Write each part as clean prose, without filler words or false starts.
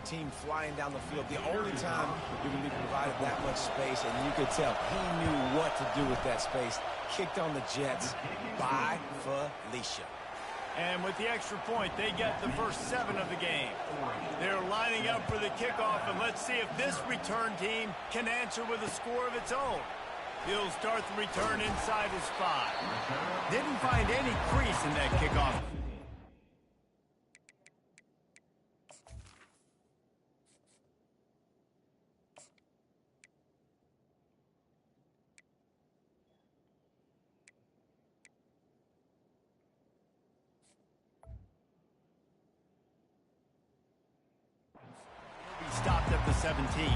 team flying down the field. The only time you're going to be provided that much space, and you could tell he knew what to do with that space. Kicked on the Jets by Felicia. And with the extra point, they get the first 7 of the game. They're lining up for the kickoff, and let's see if this return team can answer with a score of its own. He'll start the return inside his 5. Didn't find any crease in that kickoff. Stopped at the 17.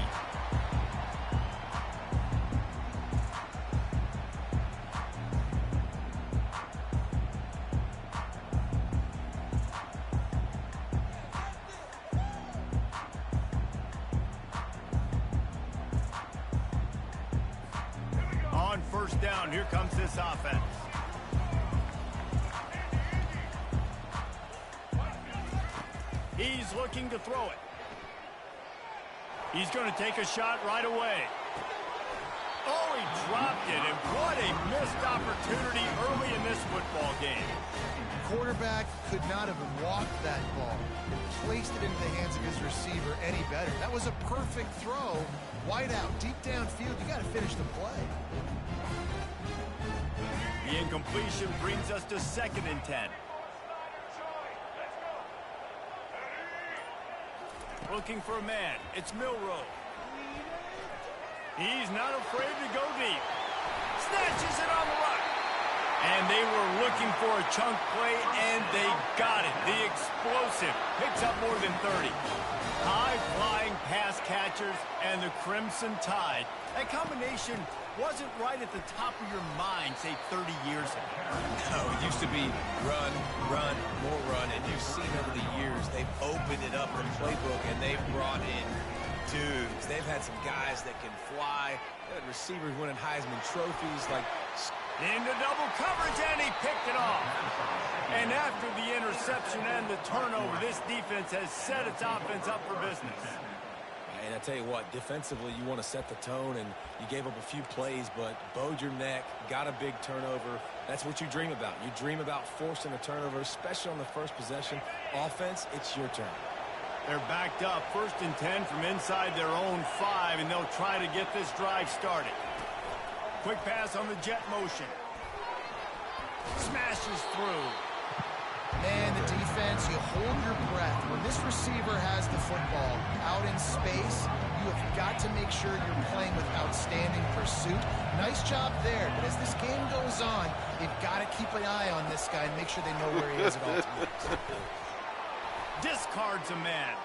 On first down, here comes this offense. He's looking to throw it. He's going to take a shot right away. Oh, he dropped it, and what a missed opportunity early in this football game. Quarterback could not have walked that ball, placed it into the hands of his receiver any better. That was a perfect throw. Wide out, deep downfield. You got to finish the play. The incompletion brings us to 2nd and 10. Looking for a man. It's Milroe. He's not afraid to go deep. Snatches it on the run. And they were looking for a chunk play, and they got it. The explosive picks up more than 30. High-flying pass catchers and the Crimson Tide. That combination wasn't right at the top of your mind, say, 30 years ago. No, it used to be run, run, more run, and you've seen over the years they've opened it up, the playbook, and they've brought in dudes. They've had some guys that can fly. They had receivers winning Heisman trophies like... Into double coverage, and he picked it off. And after the interception and the turnover, this defense has set its offense up for business. And I tell you what, defensively, you want to set the tone, and you gave up a few plays, but bowed your neck, got a big turnover. That's what you dream about. You dream about forcing a turnover, especially on the first possession. Offense, it's your turn. They're backed up, 1st and 10 from inside their own 5, and they'll try to get this drive started. Quick pass on the jet motion. Smashes through. Man, the defense, you hold your breath. When this receiver has the football out in space, you have got to make sure you're playing with outstanding pursuit. Nice job there, but as this game goes on, you've got to keep an eye on this guy and make sure they know where he is at all times. Discards a man.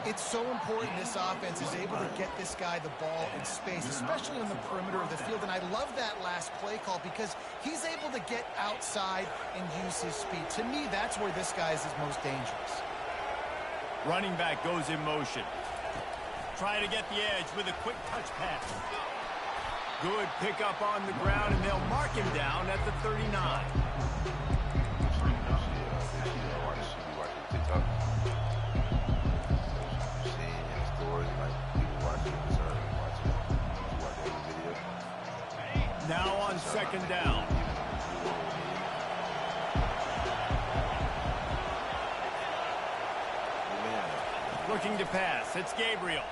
It's so important this offense is able to get this guy the ball in space, especially on the perimeter of the field. And I love that last play call because he's able to get outside and use his speed. To me, that's where this guy is his most dangerous. Running back goes in motion. Try to get the edge with a quick touch pass. Good pickup on the ground, and they'll mark him down at the 39. Now on 2nd down. Looking to pass. It's Gabriel.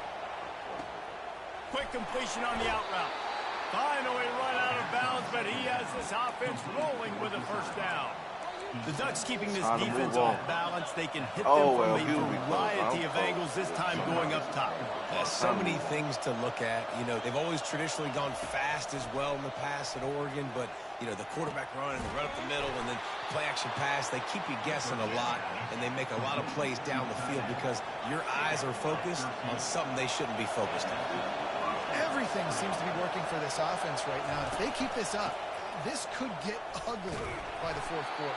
Quick completion on the out route. Finally run out of bounds, but he has this offense rolling with a 1st down. The Ducks keeping this defense off balance. They can hit them from a variety of angles, this time going up top. So many things to look at. You know, they've always traditionally gone fast as well in the past at Oregon, but, you know, the quarterback run and the run up the middle and then play-action pass, they keep you guessing a lot, and they make a lot of plays down the field because your eyes are focused on something they shouldn't be focused on. Everything seems to be working for this offense right now. If they keep this up, this could get ugly by the 4th quarter.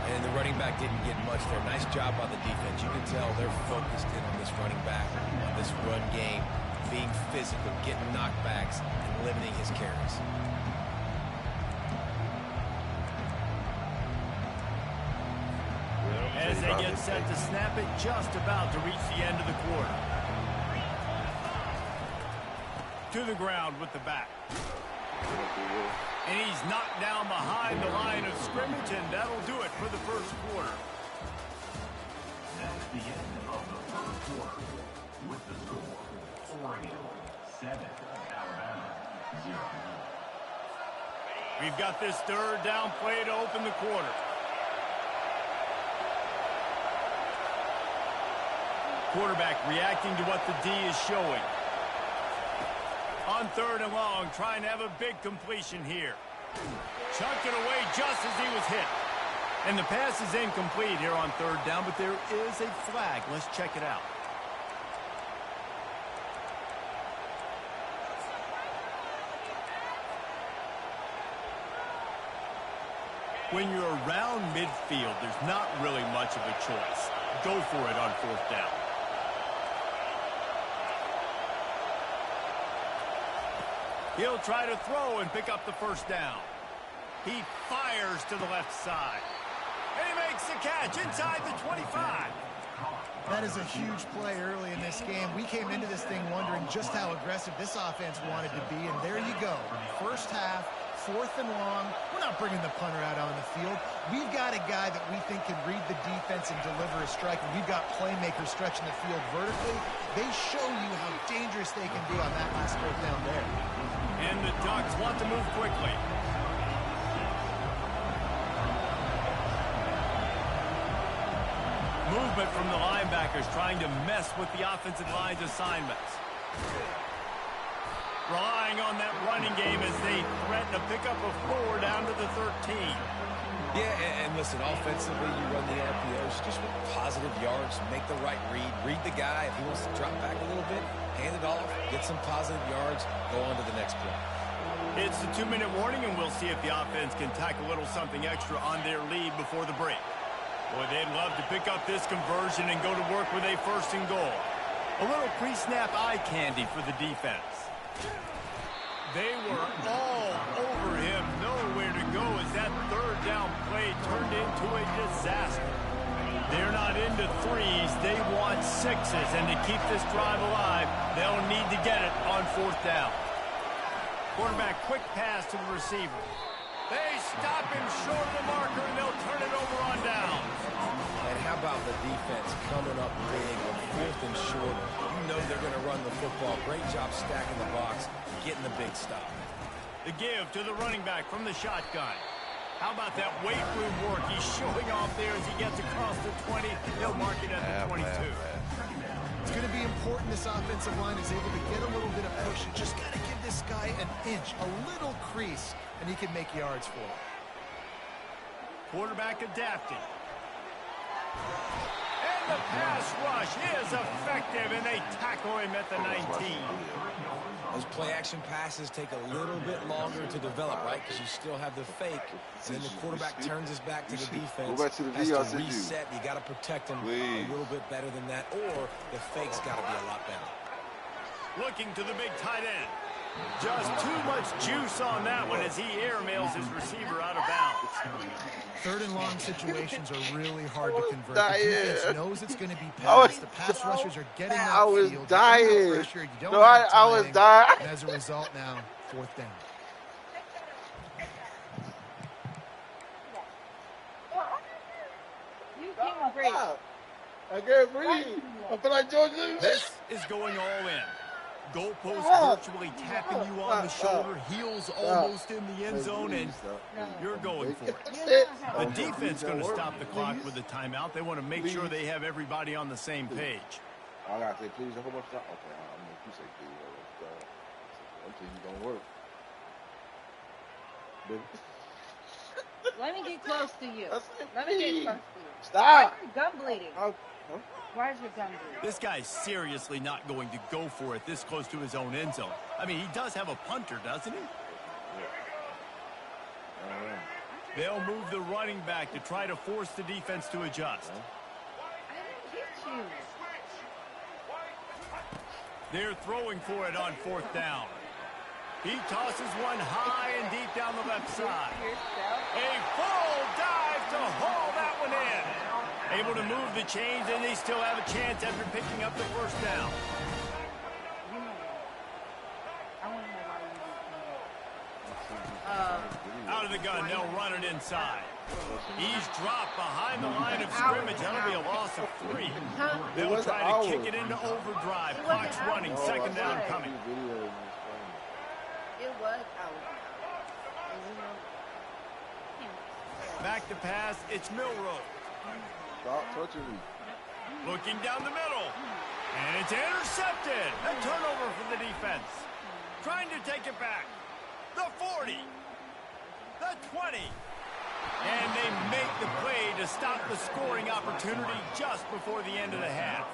And the running back didn't get much there. Nice job by the defense. You can tell they're focused in on this running back, on this run game, being physical, getting knockbacks, and limiting his carries. as they get set to snap it just about to reach the end of the quarter. To the ground with the back. And he's knocked down behind the line of scrimmage, and that'll do it for the first quarter. That's the end of the first quarter with the score, Oregon 7, Alabama 0. We've got this third down play to open the quarter. Quarterback reacting to what the D is showing. On 3rd and long, trying to have a big completion here. Chunked it away just as he was hit. And the pass is incomplete here on 3rd down, but there is a flag. Let's check it out. When you're around midfield, there's not really much of a choice. Go for it on 4th down. He'll try to throw and pick up the first down. He fires to the left side. And he makes the catch inside the 25. That is a huge play early in this game. We came into this thing wondering just how aggressive this offense wanted to be, and there you go. First half, 4th and long. We're not bringing the punter out on the field. We've got a guy that we think can read the defense and deliver a strike, and we've got playmakers stretching the field vertically. They show you how dangerous they can be on that last 4th down there. And the Ducks want to move quickly. Movement from the linebackers trying to mess with the offensive line's assignments. Relying on that running game as they threaten to pick up a 4 down to the 13. Yeah, and listen, offensively, you run the RPOs, just with positive yards, make the right read the guy. If he wants to drop back a little bit, hand it off, get some positive yards, go on to the next play. It's the 2-minute warning, and we'll see if the offense can tack a little something extra on their lead before the break. Boy, they'd love to pick up this conversion and go to work with a 1st and goal. A little pre-snap eye candy for the defense. They were all over him, nowhere to go as that 3rd down play turned into a disaster. They're not into 3s, they want 6s, and to keep this drive alive, they'll need to get it on 4th down. Quarterback quick pass to the receiver. They stop him short of the marker, and they'll turn it over on downs. And how about the defense coming up big on 4th and short? You know they're going to run the football. Great job stacking the box, getting the big stop. The give to the running back from the shotgun. How about that weight room work? He's showing off there as he gets across the 20. He'll mark it at the 22. It's going to be important this offensive line is able to get a little bit of push. You just got to give this guy an inch, a little crease, and he can make yards for it. Quarterback adapting. And the pass rush is effective, and they tackle him at the 19. Those play-action passes take a little bit longer to develop, right? Because you still have the fake. And then the quarterback turns his back to the defense. Go back to the has VR, to reset. You got to protect him a little bit better than that, or the fake's got to be a lot better. Looking to the big tight end. Just too much juice on that one as he airmails his receiver out of bounds. 3rd and long situations are really hard to convert. The defense knows it's going to be passed. The pass rushers are getting I was upfield. dying. Pressure. You don't No, have I was timing. dying. And as a result now, 4th down. You can't breathe. I can't breathe. I feel like George Lucas. This is going all in. Goalpost virtually tapping you on the shoulder, heels almost in the end zone, and you're going for it. The defense going to stop the clock with a timeout. They want to make sure they have everybody on the same page. I got to say please a whole bunch of stuff. Okay, I'm going to say please. Please don't work. Let me get close to you. Let me get close to you. Stop. Why is your gum bleeding? Why is your gum bleeding? This guy's seriously not going to go for it this close to his own end zone. I mean, he does have a punter, doesn't he? They'll move the running back to try to force the defense to adjust. I didn't hit you. They're throwing for it on 4th down. He tosses one high and deep down the left side. A full dive to haul that one in. Able to move the chains, and they still have a chance after picking up the first down. Out of the gun, they'll run it inside. He's dropped behind the line of scrimmage. That'll be a loss of 3. They'll try to kick it into overdrive. Clock's running, second down coming. It was out. Back to pass, it's Milrow. Stop touching me. Looking down the middle. And it's intercepted. A turnover for the defense. Trying to take it back. The 40. The 20. And they make the play to stop the scoring opportunity just before the end of the half.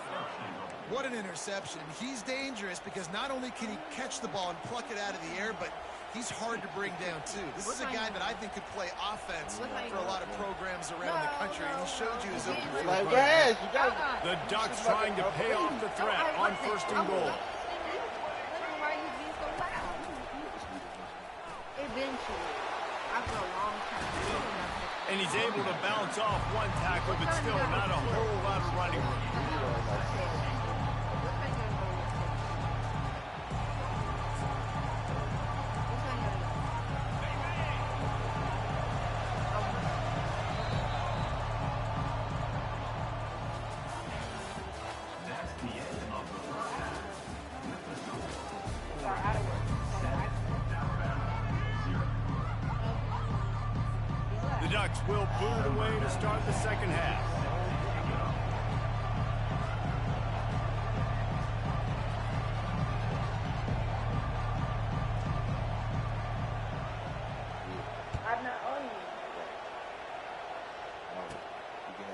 What an interception. He's dangerous because not only can he catch the ball and pluck it out of the air, but he's hard to bring down, too. This is a guy that I think could play offense for a lot of programs around the country, and he showed you his open field. The Ducks trying to pay off the threat on first and goal. Why are you being so loud? Eventually, after a long time. And he's able to bounce off one tackle, but still not a whole lot of running room. The Ducks will boot it away to start the second half.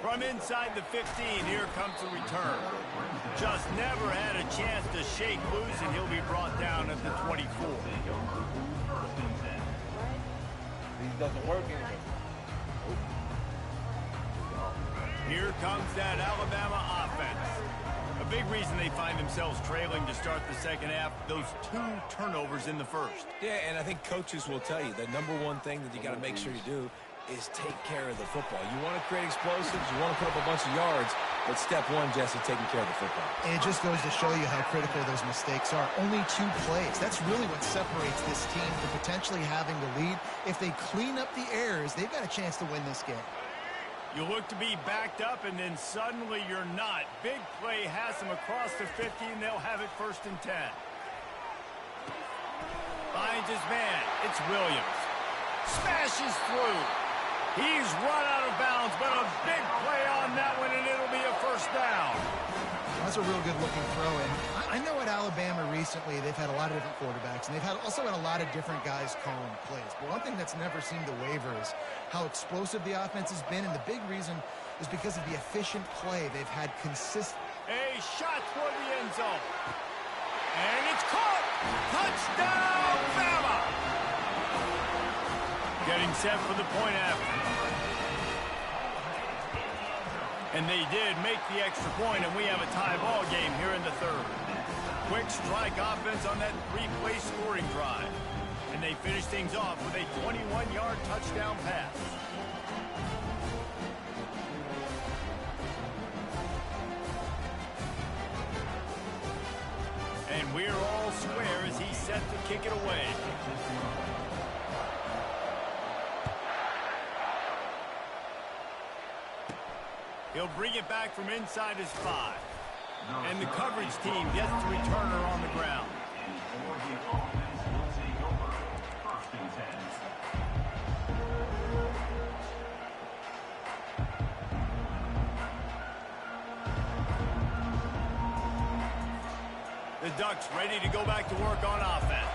From inside the 15, here comes the return. Just never had a chance to shake loose, and he'll be brought down at the 24. These doesn't work anymore. Here comes that Alabama offense. A big reason they find themselves trailing to start the second half, those 2 turnovers in the first. Yeah, and I think coaches will tell you the number one thing that you got to make sure you do is take care of the football. You want to create explosives, you want to put up a bunch of yards, but step one, Jesse, taking care of the football. And it just goes to show you how critical those mistakes are. Only 2 plays. That's really what separates this team from potentially having the lead. If they clean up the errors, they've got a chance to win this game. You look to be backed up, and then suddenly you're not. Big play has them across the 50, and they'll have it first and 10. Finds his man. It's Williams. Smashes through. He's run out of bounds, but a big play on that one, and it'll be a first down. That's a real good-looking throw. And I know at Alabama recently they've had a lot of different quarterbacks, and they've also had a lot of different guys calling plays. But one thing that's never seemed to waver is how explosive the offense has been, and the big reason is because of the efficient play they've had consistent. A shot toward the end zone. And it's caught. Touchdown, Bama. Getting set for the point after. And they did make the extra point, and we have a tie ball game here in the third. Quick strike offense on that 3-play scoring drive. And they finish things off with a 21-yard touchdown pass. And we're all square as he's set to kick it away. He'll bring it back from inside his 5. And the coverage team gets the returner on the ground. The Ducks ready to go back to work on offense.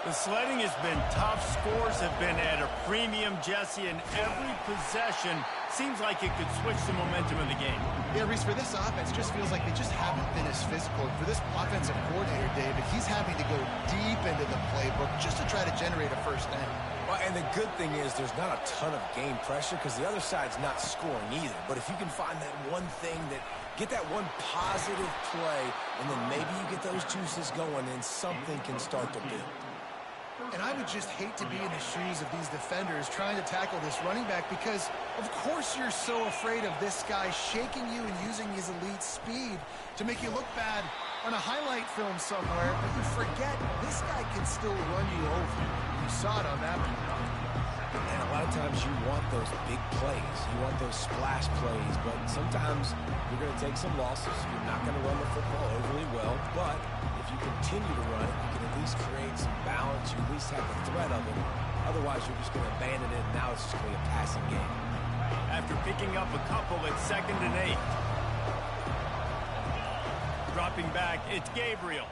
The sledding has been tough. Scores have been at a premium, Jesse, and every possession seems like it could switch the momentum of the game. Yeah, Reese, for this offense, it just feels like they just haven't been as physical. For this offensive coordinator, David, he's having to go deep into the playbook just to try to generate a first down. Well, and the good thing is there's not a ton of game pressure because the other side's not scoring either. But if you can find that one thing that get that one positive play, and then maybe you get those juices going, and something can start to build. And I would just hate to be in the shoes of these defenders trying to tackle this running back because, of course, you're so afraid of this guy shaking you and using his elite speed to make you look bad on a highlight film somewhere, but you forget this guy can still run you over. You saw it on that one. And a lot of times you want those big plays. You want those splash plays, but sometimes you're going to take some losses. You're not going to run the football overly well, but if you continue to run it, you can at least create some balance. You at least have the threat of it. Otherwise, you're just going to abandon it, and now it's just going to be a passing game. After picking up a couple at 2nd and 8. Dropping back, it's Gabriel.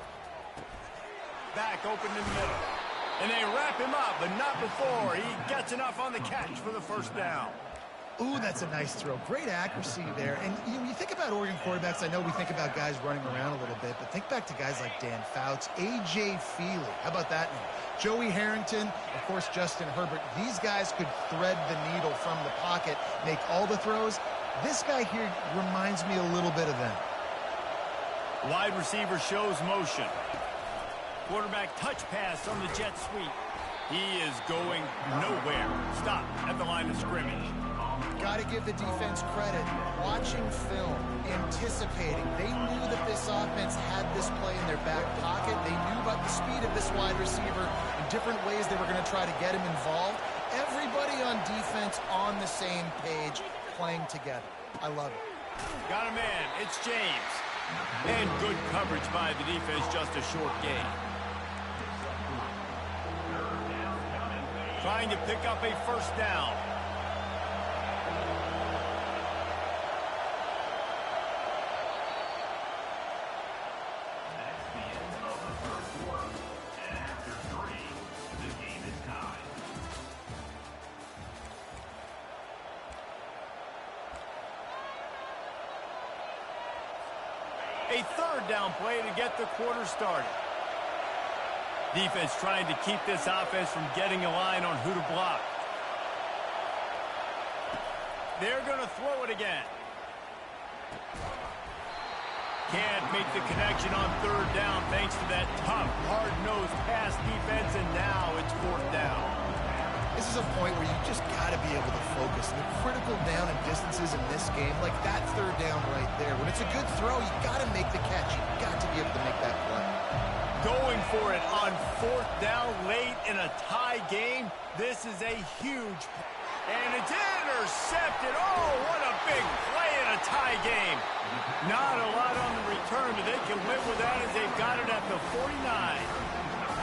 Back open in the middle. And they wrap him up, but not before he gets enough on the catch for the first down. Ooh, that's a nice throw. Great accuracy there. And you think about Oregon quarterbacks, I know we think about guys running around a little bit, but think back to guys like Dan Fouts, A.J. Feely. How about that name? Joey Harrington, of course, Justin Herbert. These guys could thread the needle from the pocket, make all the throws. This guy here reminds me a little bit of them. Wide receiver shows motion. Quarterback touch pass on the jet sweep. He is going nowhere. Stop at the line of scrimmage. Got to give the defense credit. Watching film, anticipating. They knew that this offense had this play in their back pocket. They knew about the speed of this wide receiver and different ways they were going to try to get him involved. Everybody on defense on the same page, playing together. I love it. Got a man. It's James. And good coverage by the defense, just a short gain. Trying to pick up a first down. That's the end of the first quarter. And after 3, the game is tied. A 3rd down play to get the quarter started. Defense trying to keep this offense from getting a line on who to block. They're going to throw it again. Can't make the connection on 3rd down thanks to that tough, hard-nosed pass defense, and now it's 4th down. This is a point where you just got to be able to focus. The critical down and distances in this game, like that 3rd down right there. When it's a good throw, you got to make the catch. You got to be able to make that play. Going for it on 4th down late in a tie game. This is a huge... And it's intercepted. Oh, what a big play in a tie game. Not a lot on the return, but they can live with that as they've got it at the 49.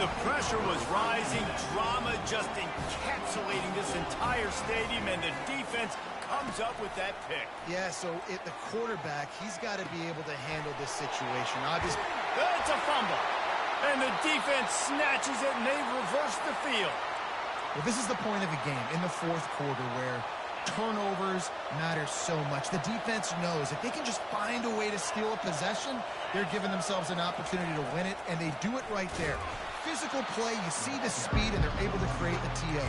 The pressure was rising. Drama just encapsulating this entire stadium, and the defense comes up with that pick. Yeah, so the quarterback, he's got to be able to handle this situation. Obviously, That's a fumble. And the defense snatches it, and they reverse the field. well, this is the point of the game in the 4th quarter where turnovers matter so much. The defense knows if they can just find a way to steal a possession, they're giving themselves an opportunity to win it, and they do it right there. Physical play, you see the speed, and they're able to create the TO.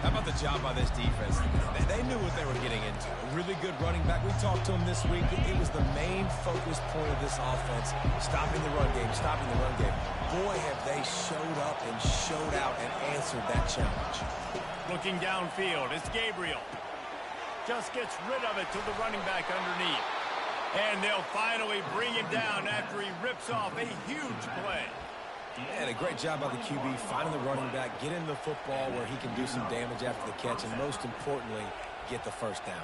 How about the job by this defense? They knew what they were getting into. A really good running back. We talked to him this week. It was the main focus point of this offense, stopping the run game, stopping the run game. Boy, have they showed up and showed out and answered that challenge. Looking downfield, it's Gabriel. Just gets rid of it to the running back underneath. And they'll finally bring him down after he rips off a huge play. And a great job by the QB finding the running back, get him the football where he can do some damage after the catch, and most importantly, get the first down.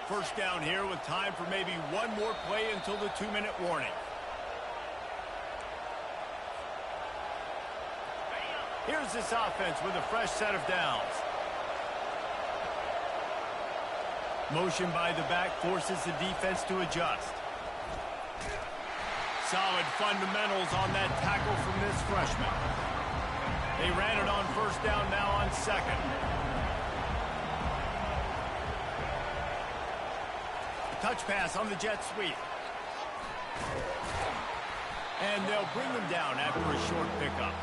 First down here with time for maybe one more play until the 2-minute warning. Here's this offense with a fresh set of downs. Motion by the back forces the defense to adjust. Solid fundamentals on that tackle from this freshman. They ran it on first down, now on 2nd. Touch pass on the jet sweep. And they'll bring him down after a short pickup.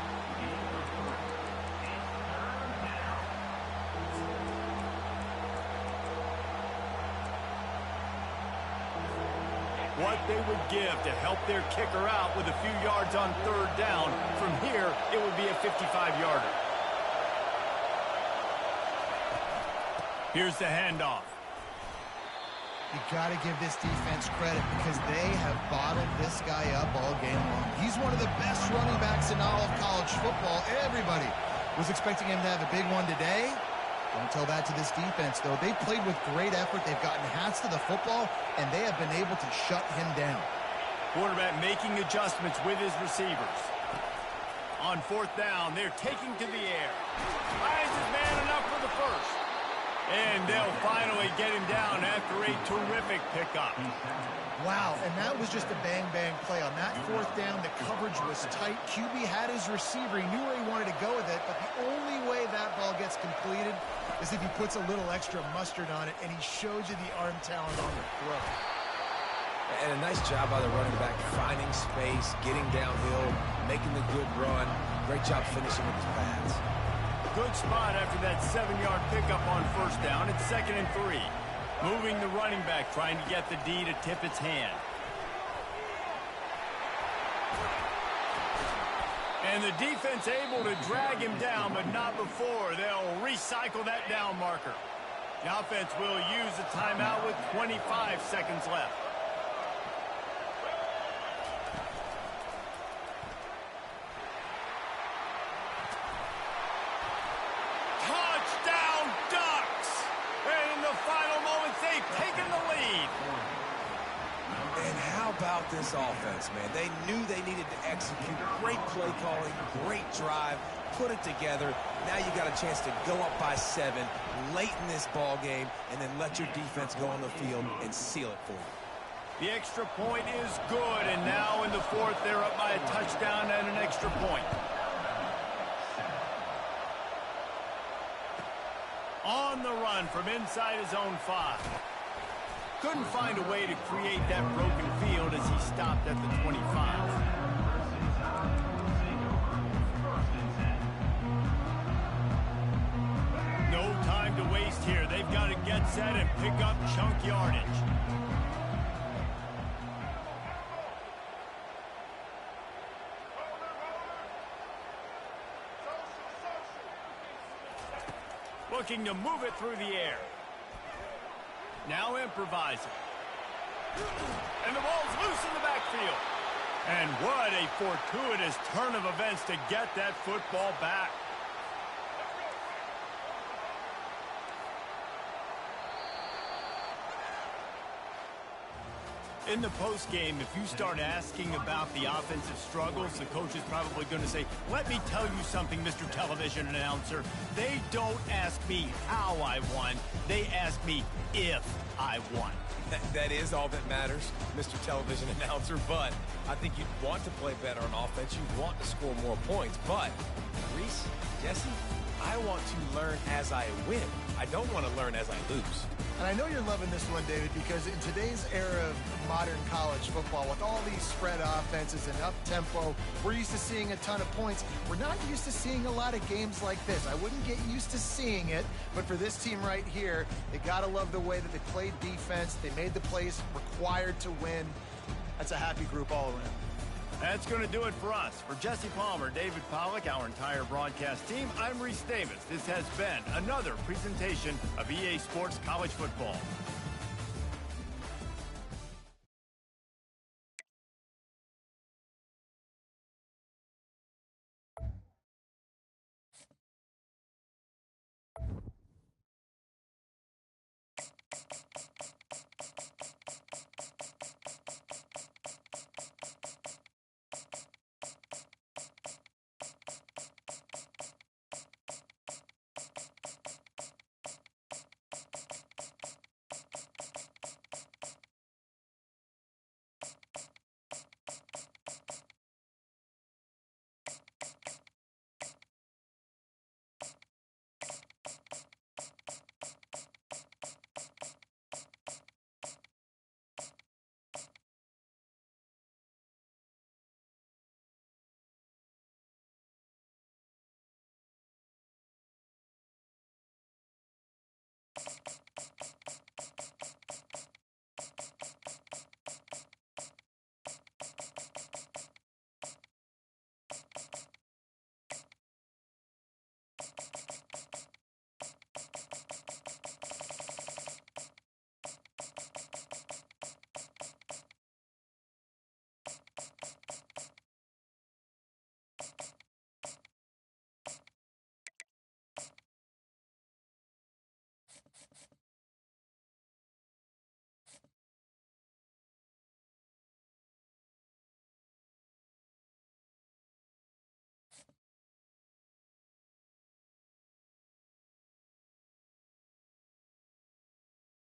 what they would give to help their kicker out with a few yards on third down. From here, it would be a 55-yarder. Here's the handoff. You got to give this defense credit because they have bottled this guy up all game long. He's one of the best running backs in all of college football. Everybody was expecting him to have a big one today. Don't tell that to this defense, though. They played with great effort. They've gotten hats to the football, and they have been able to shut him down. Quarterback making adjustments with his receivers. On fourth down, they're taking to the air. Finds his man enough for the first. And they'll finally get him down after a terrific pickup. Wow, and that was just a bang-bang play. On that fourth down, the coverage was tight. QB had his receiver. He knew where he wanted to go with it, but the only way that ball gets completed is if he puts a little extra mustard on it, and he shows you the arm talent on the throw. And a nice job by the running back, finding space, getting downhill, making the good run. Great job finishing with his pads. Good spot after that 7-yard pickup on first down. It's 2nd and 3. Moving the running back, trying to get the D to tip its hand. And the defense able to drag him down, but not before. They'll recycle that down marker. The offense will use a timeout with 25 seconds left. Touchdown Ducks! And in the final moments, they've taken the lead. And how about this offense, man? They knew they needed to execute. Great play calling, great drive, put it together. Now you got a chance to go up by 7 late in this ball game and then let your defense go on the field and seal it for you. The extra point is good, and now in the fourth, they're up by a touchdown and an extra point. On the run from inside his own 5. Couldn't find a way to create that broken field as he stopped at the 25. No time to waste here. They've got to get set and pick up chunk yardage. Looking to move it through the air. Now improvising. And the ball's loose in the backfield. And what a fortuitous turn of events to get that football back. In the postgame, if you start asking about the offensive struggles, the coach is probably going to say, let me tell you something, Mr. Television Announcer. They don't ask me how I won. They ask me if I won. That is all that matters, Mr. Television Announcer, but I think you want to play better on offense. You want to score more points, but Reese, Jesse, I want to learn as I win. I don't want to learn as I lose. And I know you're loving this one, David, because in today's era of modern college football, with all these spread offenses and up-tempo, we're used to seeing a ton of points. We're not used to seeing a lot of games like this. I wouldn't get used to seeing it, but for this team right here, they got to love the way that they played defense. They made the plays required to win. That's a happy group all around. That's going to do it for us. For Jesse Palmer, David Pollack, our entire broadcast team, I'm Reese Davis. This has been another presentation of EA Sports College Football.